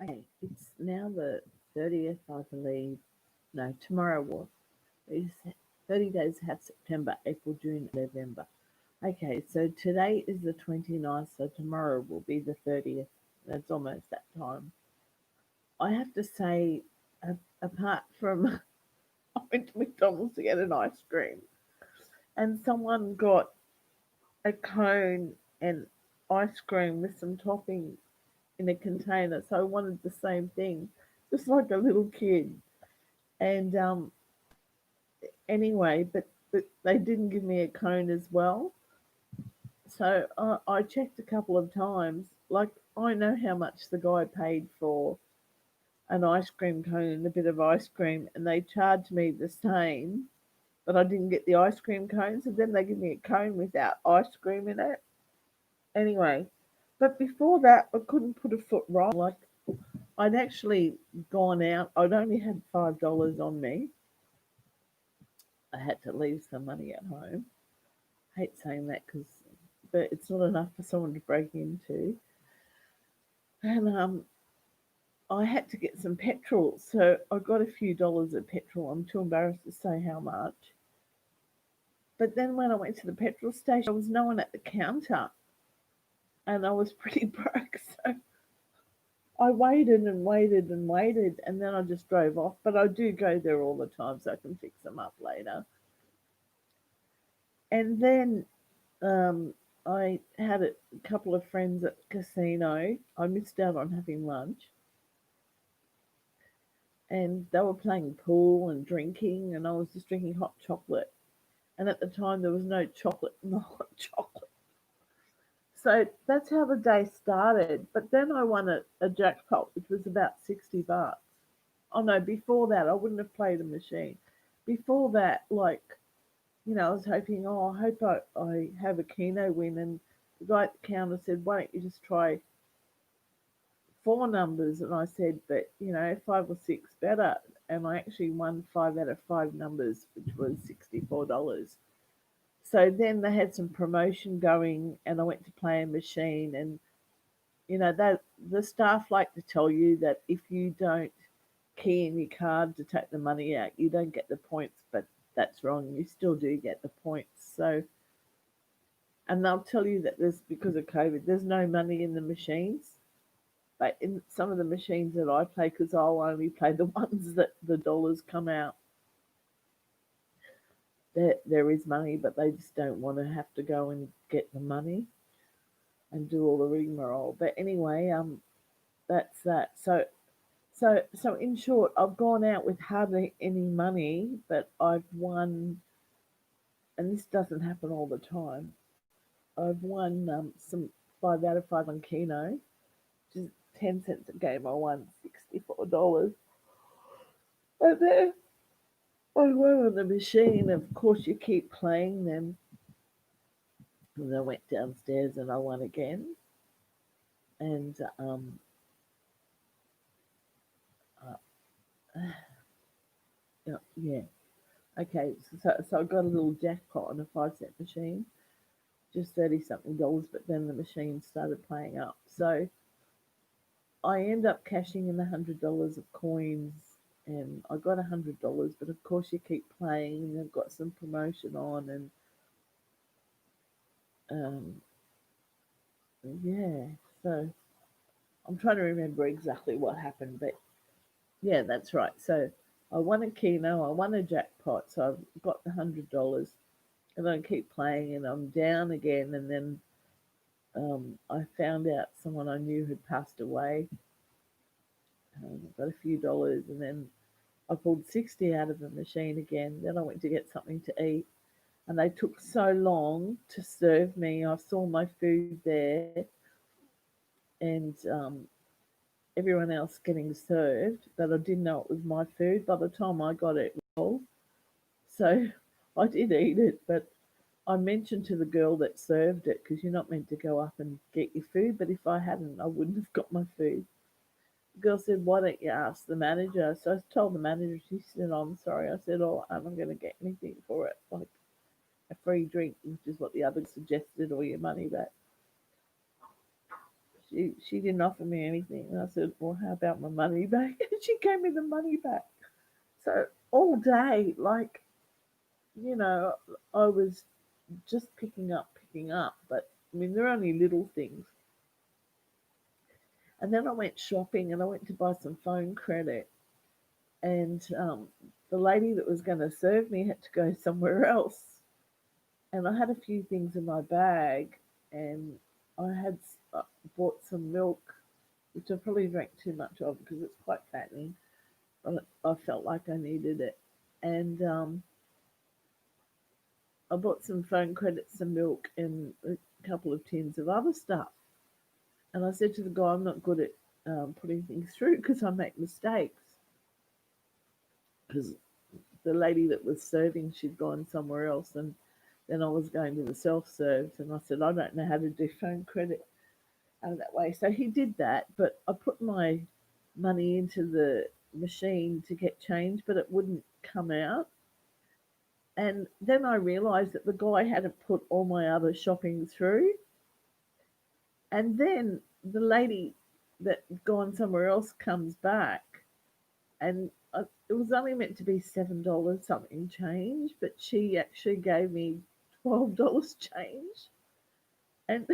Okay, it's now the 30th, I believe. No, tomorrow was. It's 30 days have September, April, June, November. Okay, so today is the 29th, so tomorrow will be the 30th. That's almost that time. I have to say, apart from I went to McDonald's to get an ice cream, and someone got a cone and ice cream with some topping in a container. So I wanted the same thing, just like a little kid. And anyway, but they didn't give me a cone as well. So I checked a couple of times. Like, I know how much the guy paid for an ice cream cone and a bit of ice cream, and they charged me the same, but I didn't get the ice cream cone. So then they give me a cone without ice cream in it. Anyway, but before that, I couldn't put a foot wrong. Like, I'd actually gone out. I'd only had $5 on me. I had to leave some money at home. I hate saying that because, but it's not enough for someone to break into. And I had to get some petrol, so I got a few dollars of petrol. I'm too embarrassed to say how much. But then when I went to the petrol station, there was no one at the counter, and I was pretty broke. So I waited and waited and waited, and then I just drove off. But I do go there all the time, so I can fix them up later. And then I had a couple of friends at the casino. I missed out on having lunch, and they were playing pool and drinking, and I was just drinking hot chocolate. And at the time, there was no chocolate in the hot chocolate. So that's how the day started. But then I won a jackpot, which was about $60. Oh no, before that, I wouldn't have played a machine. Before that, like, I was hoping, oh, I hope I have a Keno win. And the guy at the counter said, why don't you just try four numbers? And I said, but, five or six better. And I actually won five out of five numbers, which was $64. So then they had some promotion going, and I went to play a machine. And, that the staff like to tell you that if you don't key in your card to take the money out, you don't get the points, but that's wrong. You still do get the points. So, and they'll tell you that there's because of COVID, there's no money in the machines. But in some of the machines that I play, because I'll only play the ones that the dollars come out, there is money, but they just don't want to have to go and get the money and do all the rigmarole. But anyway, that's that. So in short, I've gone out with hardly any money, but I've won, and this doesn't happen all the time. I've won some five out of five on Keno, which is 10 cents a game. I won $64, and then I went on the machine. Of course, you keep playing them, and I went downstairs and I won again, and uh, yeah. Okay, so I got a little jackpot on a 5 cent machine, just 30 something dollars, but then the machine started playing up. So I end up cashing in $100 of coins, and I got $100, but of course you keep playing and they've got some promotion on, and um, yeah, so I'm trying to remember exactly what happened, but yeah, that's right. So I won a keno, I won a jackpot, so I've got the $100, and I keep playing, and I'm down again, and then I found out someone I knew had passed away. Got a few dollars, and then I pulled 60 out of the machine again. Then I went to get something to eat, and they took so long to serve me. I saw my food there, and everyone else getting served, but I didn't know it was my food. By the time I got it rolled, so I did eat it, but I mentioned to the girl that served it, because you're not meant to go up and get your food, but if I hadn't, I wouldn't have got my food. The girl said, why don't you ask the manager? So I told the manager. She said, oh, I'm sorry. I said, oh, I'm not going to get anything for it, like a free drink, which is what the other suggested, or your money back. She didn't offer me anything. And I said, well, how about my money back? And she gave me the money back. So all day, like, you know, I was just picking up. But I mean, they're only little things. And then I went shopping and I went to buy some phone credit. And the lady that was going to serve me had to go somewhere else. And I had a few things in my bag. And I had bought some milk, which I probably drank too much of because it's quite fattening. But I felt like I needed it. And I bought some phone credits, some milk, and a couple of tins of other stuff. And I said to the guy, I'm not good at putting things through because I make mistakes. Because the lady that was serving, she'd gone somewhere else, and then I was going to the self serves, and I said, I don't know how to do phone credit that way. So he did that, but I put my money into the machine to get change, but it wouldn't come out. And then I realised that the guy hadn't put all my other shopping through. And then the lady that had gone somewhere else comes back, and it was only meant to be $7 something change, but she actually gave me $12 change. And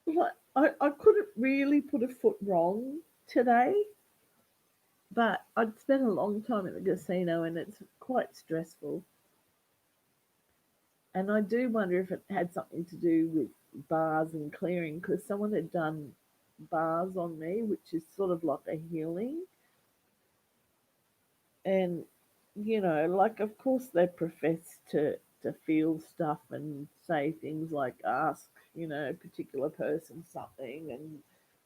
like, I couldn't really put a foot wrong today, but I'd spent a long time at the casino and it's quite stressful. And I do wonder if it had something to do with bars and clearing because someone had done bars on me, which is sort of like a healing. And, like, of course, they profess to feel stuff and say things like ask, a particular person something and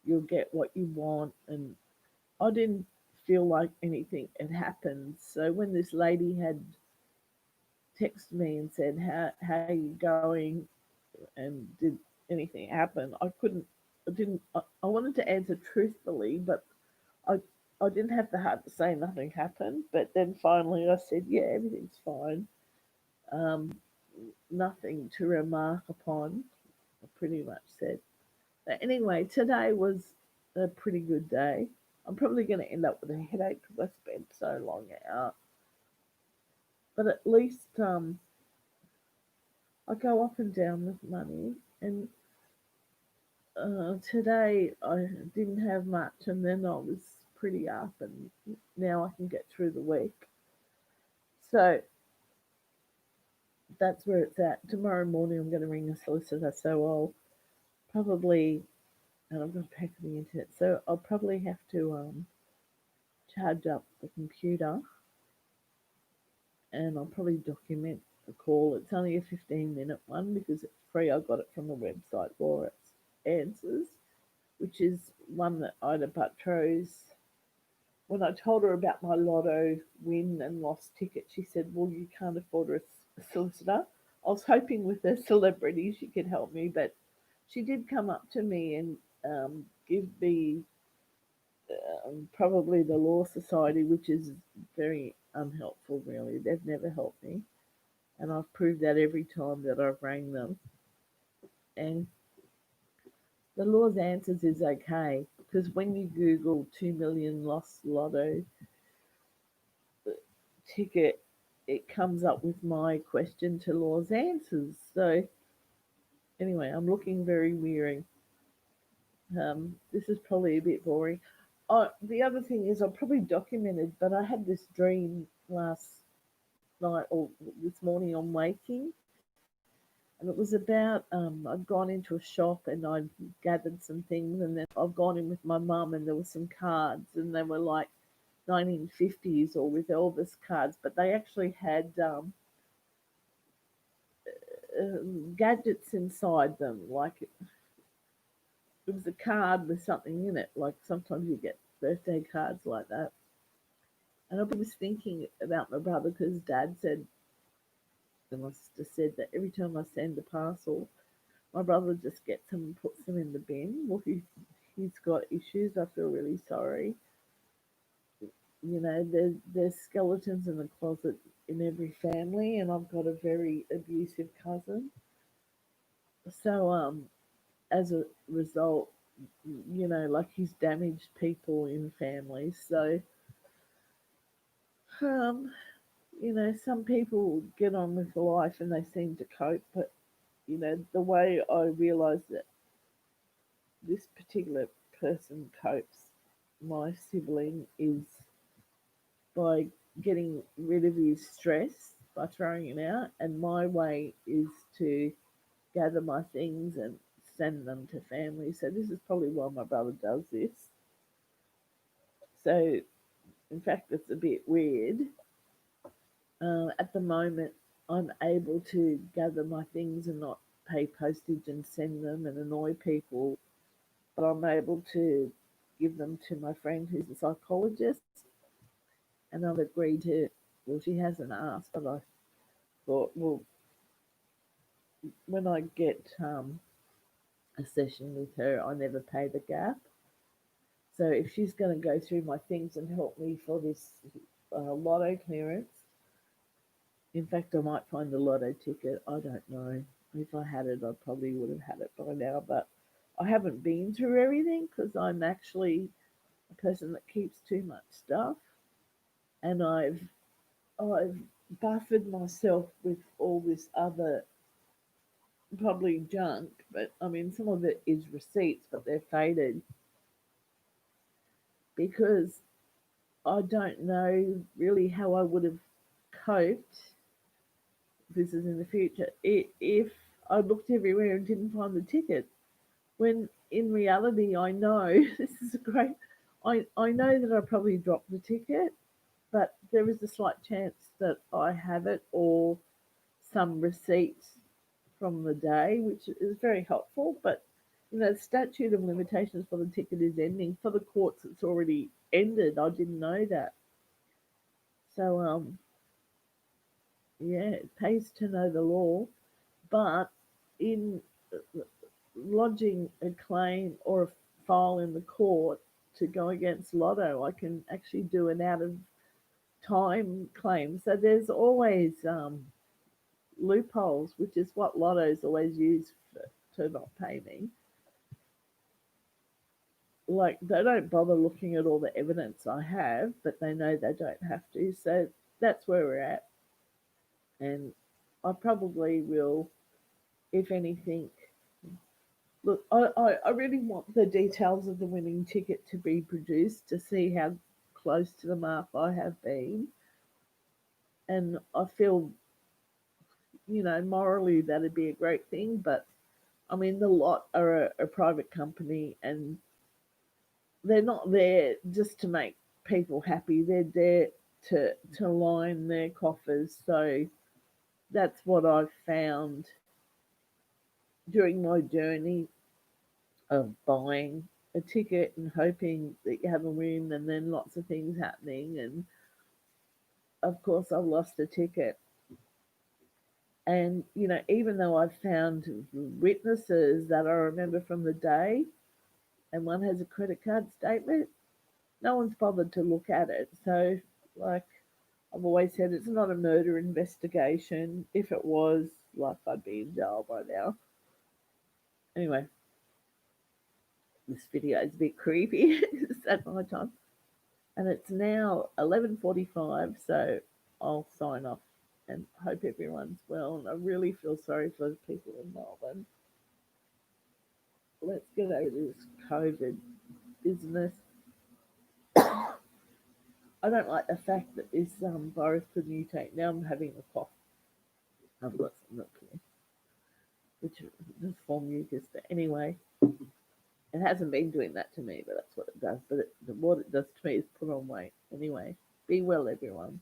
you'll get what you want. And I didn't feel like anything had happened. So when this lady had texted me and said, how are you going? And did anything happen? I didn't, I wanted to answer truthfully, but I, I didn't have the heart to say nothing happened. But then finally I said, yeah, everything's fine. Um, Nothing to remark upon, I pretty much said. But anyway, today was a pretty good day. I'm probably going to end up with a headache because I spent so long out. But at least I go up and down with money. And today I didn't have much, and then I was pretty up, and now I can get through the week. So that's where it's at. Tomorrow morning I'm going to ring a solicitor, so I'll probably, and I've got to pay for the internet, so I'll probably have to charge up the computer, and I'll probably document the call. It's only a 15-minute one because it's free. I got it from the website for its answers, which is one that Ida Buttrose, when I told her about my lotto win and lost ticket, she said, well, you can't afford a solicitor. I was hoping with a celebrity she could help me, but she did come up to me and give me probably the Law Society, which is very unhelpful, really. They've never helped me. And I've proved that every time that I've rang them. And the Law's Answers is okay because when you Google 2 million lost lotto ticket, it comes up with my question to Law's Answers. So anyway, I'm looking very weary. This is probably a bit boring. The other thing is I probably documented, but I had this dream last night or this morning on waking, and it was about I'd gone into a shop and I'd gathered some things, and then I've gone in with my mum and there were some cards, and they were like 1950s or with Elvis cards, but they actually had gadgets inside them. Like it was a card with something in it. Like sometimes you get birthday cards like that. And I was thinking about my brother because Dad said, and my sister said that every time I send a parcel, my brother just gets them and puts them in the bin. Well, he's got issues. I feel really sorry. There's skeletons in the closet in every family, and I've got a very abusive cousin. So as a result, like he's damaged people in families. So, um, some people get on with life and they seem to cope, but the way I realise that this particular person copes, my sibling, is by getting rid of his stress by throwing it out, and my way is to gather my things and send them to family. So this is probably why my brother does this. So in fact, it's a bit weird. At the moment, I'm able to gather my things and not pay postage and send them and annoy people, but I'm able to give them to my friend who's a psychologist, and I've agreed to. Well, she hasn't asked, but I thought, well, when I get a session with her, I never pay the gap. So if she's going to go through my things and help me for this lotto clearance, in fact, I might find the lotto ticket. I don't know. If I had it, I probably would have had it by now, but I haven't been through everything because I'm actually a person that keeps too much stuff, and I've buffered myself with all this other probably junk, but I mean some of it is receipts, but they're faded because I don't know really how I would have coped. This is in the future. If I looked everywhere and didn't find the ticket, when in reality I know this is a great. I know that I probably dropped the ticket, but there is a slight chance that I have it or some receipts from the day, which is very helpful. But the statute of limitations for the ticket is ending. For the courts, it's already ended. I didn't know that. So yeah, it pays to know the law. But in lodging a claim or a file in the court to go against Lotto, I can actually do an out of time claim. So there's always loopholes, which is what Lotto's always used to not pay me. Like they don't bother looking at all the evidence I have, but they know they don't have to. So that's where we're at, and I probably will, if anything. Look, I really want the details of the winning ticket to be produced to see how close to the mark I have been, and I feel morally that'd be a great thing, but I mean the lot are a private company and they're not there just to make people happy. They're there to line their coffers. So that's what I've found during my journey of buying a ticket and hoping that you have a win and then lots of things happening. And of course, I've lost a ticket. And, even though I've found witnesses that I remember from the day and one has a credit card statement, no one's bothered to look at it. So, like I've always said, it's not a murder investigation. If it was, like, I'd be in jail by now. Anyway, this video is a bit creepy. It's at my time, and it's now 11:45. So I'll sign off and hope everyone's well. And I really feel sorry for the people in Melbourne. Let's get over this COVID business. I don't like the fact that this virus could mutate. Now I'm having a cough. I've got some milk here, which does form mucus. But anyway, it hasn't been doing that to me, but that's what it does. But what it does to me is put on weight. Anyway, be well, everyone.